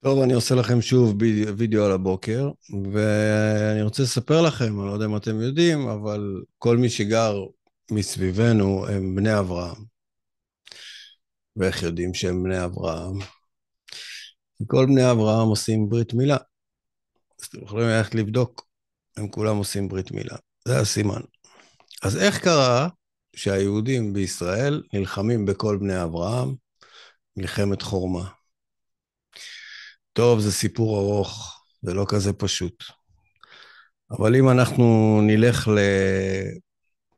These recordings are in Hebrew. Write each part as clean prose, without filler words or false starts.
טוב, אני עושה לכם שוב וידאו על הבוקר, ואני רוצה לספר לכם, אני לא יודע אם אתם יודעים, אבל כל מי שגר מסביבנו הם בני אברהם. ואיך יודעים שהם בני אברהם? כל בני אברהם עושים ברית מילה. אז אתם יכולים ללכת לבדוק, הם כולם עושים ברית מילה. זה הסימן. אז איך קרה שהיהודים בישראל נלחמים בכל בני אברהם מלחמת חורמה? טוב, זה סיפור ארוך, זה לא כזה פשוט. אבל אם אנחנו נלך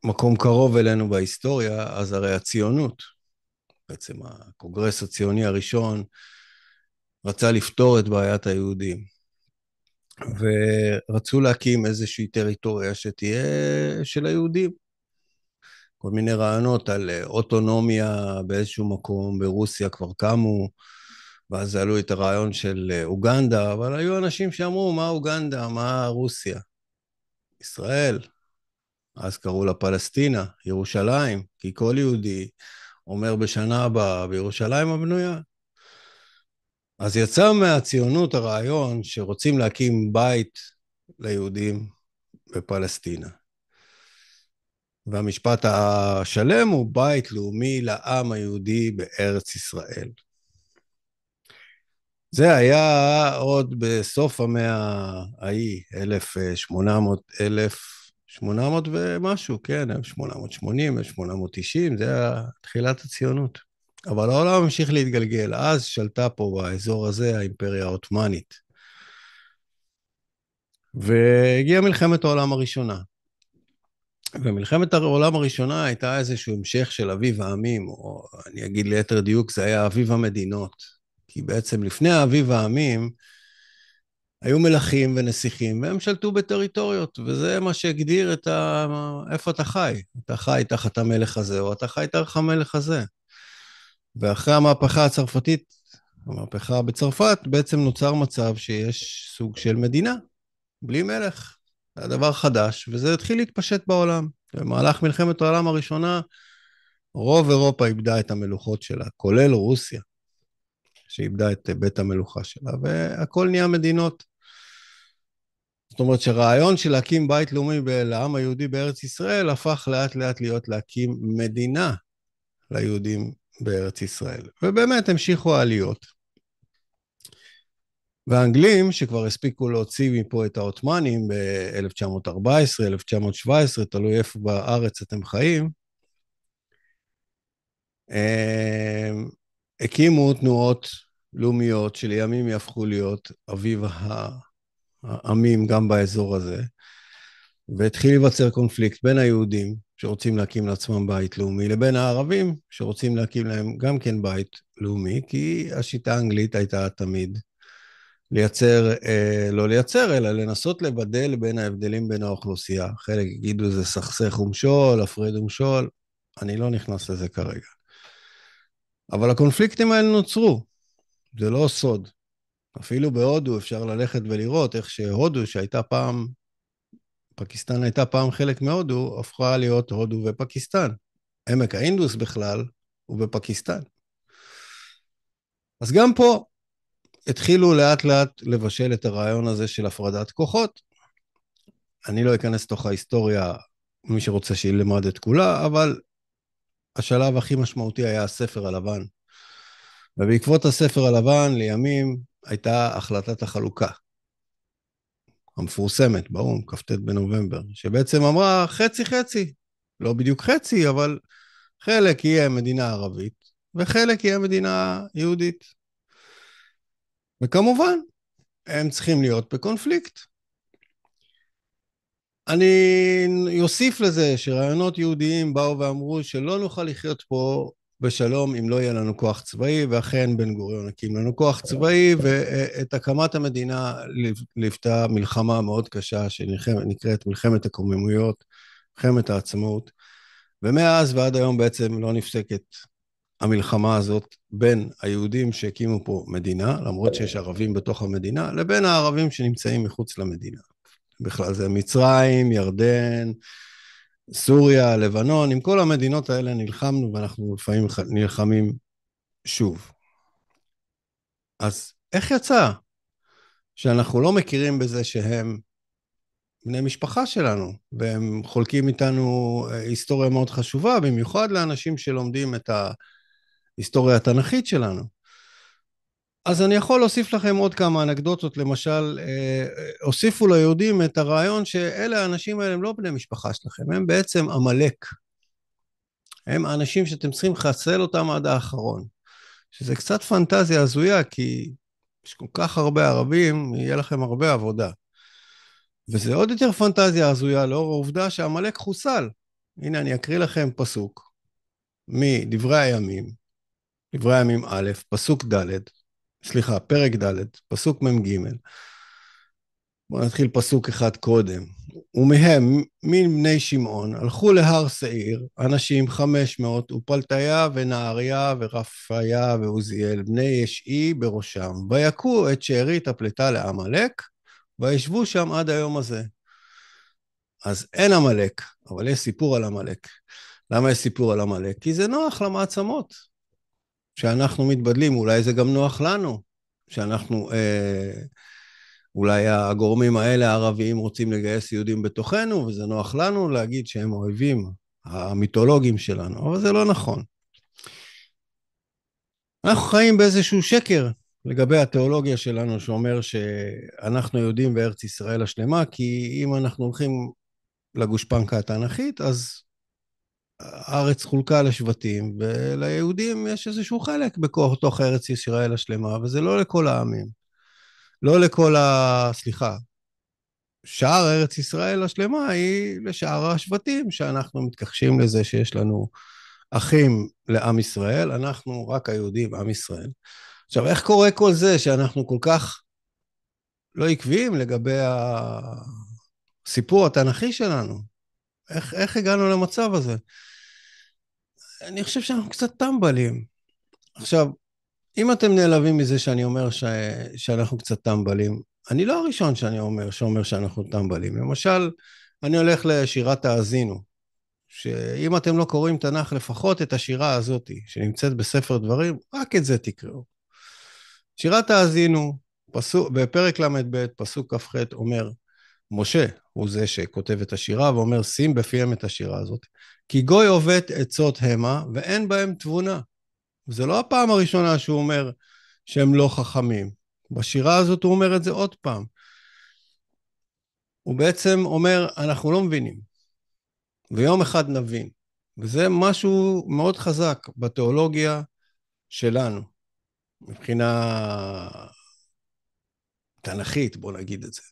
למקום קרוב אלינו בהיסטוריה, אז הרי הציונות, בעצם הקונגרס הציוני הראשון, רצה לפתור את בעיית היהודים, ורצו להקים איזושהי טריטוריה שתהיה של היהודים. כל מיני רעיונות על אוטונומיה באיזשהו מקום, ברוסיה כבר קמו, ואז עלו את הרעיון של אוגנדה, אבל היו אנשים שאמרו, מה אוגנדה, מה רוסיה? ישראל. אז קראו לה פלסטינה, ירושלים, כי כל יהודי אומר בשנה הבאה בירושלים הבנויה. אז יצא מהציונות הרעיון שרוצים להקים בית ליהודים בפלסטינה. והמשפט השלם הוא בית לאומי לעם היהודי בארץ ישראל. זה היה עוד בסוף המאה ההיא, 1800 ומשהו, כן, 1880, 1890, זה היה תחילת הציונות. אבל העולם המשיך להתגלגל. אז שלטה פה באזור הזה האימפריה העות'מאנית. והגיעה מלחמת העולם הראשונה. ומלחמת העולם הראשונה הייתה איזשהו המשך של אביב העמים, או אני אגיד ליתר דיוק, זה היה אביב המדינות. כי בעצם לפני אביב העמים, היו מלכים ונסיכים, והם שלטו בטריטוריות, וזה מה שהגדיר איפה אתה חי. אתה חי תחת המלך הזה, או אתה חי תחת המלך הזה. ואחרי המהפכה הצרפתית, המהפכה בצרפת, בעצם נוצר מצב שיש סוג של מדינה, בלי מלך. זה הדבר חדש, וזה התחיל להתפשט בעולם. במהלך מלחמת העולם הראשונה, רוב אירופה איבדה את המלוכות שלה, כולל רוסיה, שאיבדה את בית המלוכה שלה, והכל נהיה מדינות. זאת אומרת שרעיון של להקים בית לאומי לעם היהודי בארץ ישראל, הפך לאט לאט להיות להקים מדינה ליהודים בארץ ישראל. ובאמת המשיכו העליות. והאנגלים, שכבר הספיקו להוציא מפה את העות'מאנים ב-1914, 1917, תלוי איפה בארץ אתם חיים, הקימו תנועות לאומיות שלימים יהפכו להיות אביב העמים גם באזור הזה, והתחיל להיווצר קונפליקט בין היהודים שרוצים להקים לעצמם בית לאומי, לבין הערבים שרוצים להקים להם גם כן בית לאומי, כי השיטה האנגלית הייתה תמיד לייצר, לא לייצר, אלא לנסות לבדל בין ההבדלים בין האוכלוסייה. חלק יגידו זה סכסך ומשול, הפרד ומשול, אני לא נכנס לזה כרגע. אבל הקונפליקטים האלה נוצרו, זה לא סוד. אפילו בהודו אפשר ללכת ולראות איך שהודו, שהייתה פעם, פקיסטן הייתה פעם חלק מהודו, הפכה להיות הודו ופקיסטן. עמק האינדוס בכלל הוא בפקיסטן. אז גם פה התחילו לאט לאט לבשל את הרעיון הזה של הפרדת כוחות. אני לא אכנס תוך ההיסטוריה, מי שרוצה שילמד את כולה, אבל השלב הכי משמעותי היה הספר הלבן. ובעקבות הספר הלבן לימים הייתה החלטת החלוקה. המפורסמת באו"ם, כ"ט בנובמבר, שבעצם אמרה חצי חצי, לא בדיוק חצי, אבל חלק יהיה מדינה ערבית, וחלק יהיה מדינה יהודית. וכמובן, הם צריכים להיות בקונפליקט. אני אוסיף לזה שרעיונות יהודיים באו ואמרו שלא נוכל לחיות פה בשלום אם לא יהיה לנו כוח צבאי, ואכן בן גוריון הקים לנו כוח צבאי, ואת הקמת המדינה ליוותה מלחמה מאוד קשה שנקראת מלחמת הקוממיות, מלחמת העצמאות, ומאז ועד היום בעצם לא נפסקת המלחמה הזאת בין היהודים שהקימו פה מדינה, למרות שיש ערבים בתוך המדינה, לבין הערבים שנמצאים מחוץ למדינה. בכלל זה מצרים, ירדן, סוריה, לבנון, עם כל המדינות האלה נלחמנו, ואנחנו לפעמים נלחמים שוב. אז איך יצא שאנחנו לא מכירים בזה שהם בני משפחה שלנו, והם חולקים איתנו היסטוריה מאוד חשובה, במיוחד לאנשים שלומדים את ההיסטוריה התנ"כית שלנו. אז אני יכול להוסיף לכם עוד כמה אנקדוטות, למשל, הוסיפו ליהודים את הרעיון שאלה האנשים האלה הם לא בני משפחה שלכם, הם בעצם עמלק. הם האנשים שאתם צריכים לחסל אותם עד האחרון. שזה קצת פנטזיה הזויה, כי יש כל כך הרבה ערבים, יהיה לכם הרבה עבודה. וזה עוד יותר פנטזיה הזויה לאור העובדה שהעמלק חוסל. הנה אני אקריא לכם פסוק מדברי הימים, דברי הימים א', פסוק ד', סליחה, פרק ד', פסוק מ"ג. בואו נתחיל פסוק אחד קודם. ומהם, מן בני שמעון, הלכו להר שעיר, אנשים 500, ופלטיה ונהריה ורפיה ועוזיאל, בני ישעי בראשם, ויכו את שארית הפלטה לעמלק, וישבו שם עד היום הזה. אז אין עמלק, אבל יש סיפור על עמלק. למה יש סיפור על עמלק? כי זה נוח למעצמות. שאנחנו מתבדלים, אולי זה גם נוח לנו, שאנחנו, אולי הגורמים האלה הערביים רוצים לגייס יהודים בתוכנו, וזה נוח לנו להגיד שהם אויבים המיתולוגיים שלנו, אבל זה לא נכון. אנחנו חיים באיזשהו שקר לגבי התיאולוגיה שלנו, שאומר שאנחנו יהודים בארץ ישראל השלמה, כי אם אנחנו הולכים לגושפנקה התנ"כית, אז הארץ חולקה לשבטים, וליהודים יש איזשהו חלק בתוך ארץ ישראל השלמה, וזה לא לכל העמים. לא לכל סליחה, שאר ארץ ישראל השלמה היא לשאר השבטים, שאנחנו מתכחשים לזה שיש לנו אחים לעם ישראל, אנחנו רק היהודים, עם ישראל. עכשיו, איך קורה כל זה שאנחנו כל כך לא עקביים לגבי הסיפור התנ"כי שלנו? איך הגענו למצב הזה? אני חושב שאנחנו קצת טמבלים. עכשיו, אם אתם נעלבים מזה שאני אומר שאנחנו קצת טמבלים, אני לא הראשון שאומר שאנחנו טמבלים. למשל, אני הולך לשירת האזינו, שאם אתם לא קוראים תנ"ך, לפחות את השירה הזאת, שנמצאת בספר דברים, רק את זה תקראו. שירת האזינו, בפרק ל"ב, פסוק כ"ח, אומר, משה הוא זה שכותב את השירה, ואומר, שים בפיהם את השירה הזאת, כי גוי עובד עצות המה, ואין בהם תבונה. זה לא הפעם הראשונה שהוא אומר שהם לא חכמים. בשירה הזאת הוא אומר את זה עוד פעם. הוא בעצם אומר, אנחנו לא מבינים, ויום אחד נבין. וזה משהו מאוד חזק בתיאולוגיה שלנו, מבחינה תנ"כית, בוא נגיד את זה.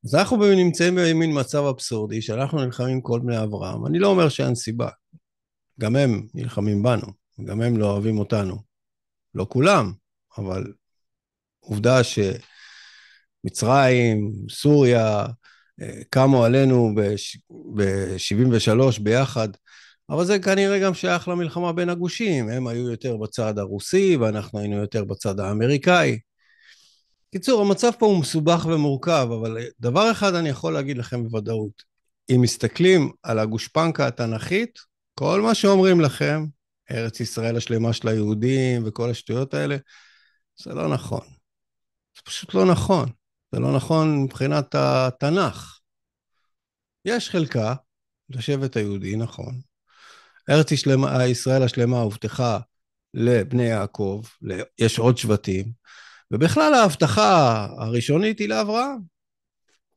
אז אנחנו נמצאים במין מצב אבסורדי, שאנחנו נלחמים כל בני אברהם. אני לא אומר שאין סיבה. גם הם נלחמים בנו, גם הם לא אוהבים אותנו. לא כולם, אבל עובדה שמצרים, סוריה, קמו עלינו ב-73 ביחד, אבל זה כנראה גם שייך למלחמה בין הגושים, הם היו יותר בצד הרוסי, ואנחנו היינו יותר בצד האמריקאי. קיצור, המצב פה הוא מסובך ומורכב, אבל דבר אחד אני יכול להגיד לכם בוודאות, אם מסתכלים על הגושפנקה התנ"כית, כל מה שאומרים לכם, ארץ ישראל השלמה של היהודים וכל השטויות האלה, זה לא נכון. זה פשוט לא נכון. זה לא נכון מבחינת התנ"ך. יש חלקה לשבט היהודי, נכון. ארץ ישראל השלמה הובטחה לבני יעקב, יש עוד שבטים, ובכלל ההבטחה הראשונית היא לאברהם.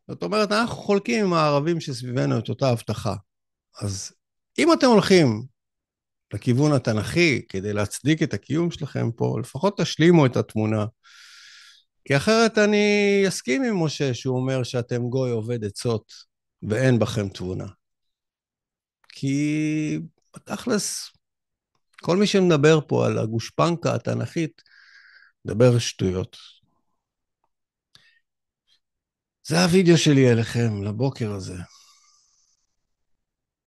זאת אומרת, אנחנו חולקים עם הערבים שסביבנו את אותה הבטחה. אז אם אתם הולכים לכיוון התנ"כי כדי להצדיק את הקיום שלכם פה, לפחות תשלימו את התמונה. כי אחרת אני אסכים עם משה שהוא אומר שאתם גוי עובד עצות ואין בכם תבונה. כי בתכלס, כל מי שמדבר פה על הגושפנקה התנ"כית, מדבר שטויות. זה הווידאו שלי אליכם לבוקר הזה.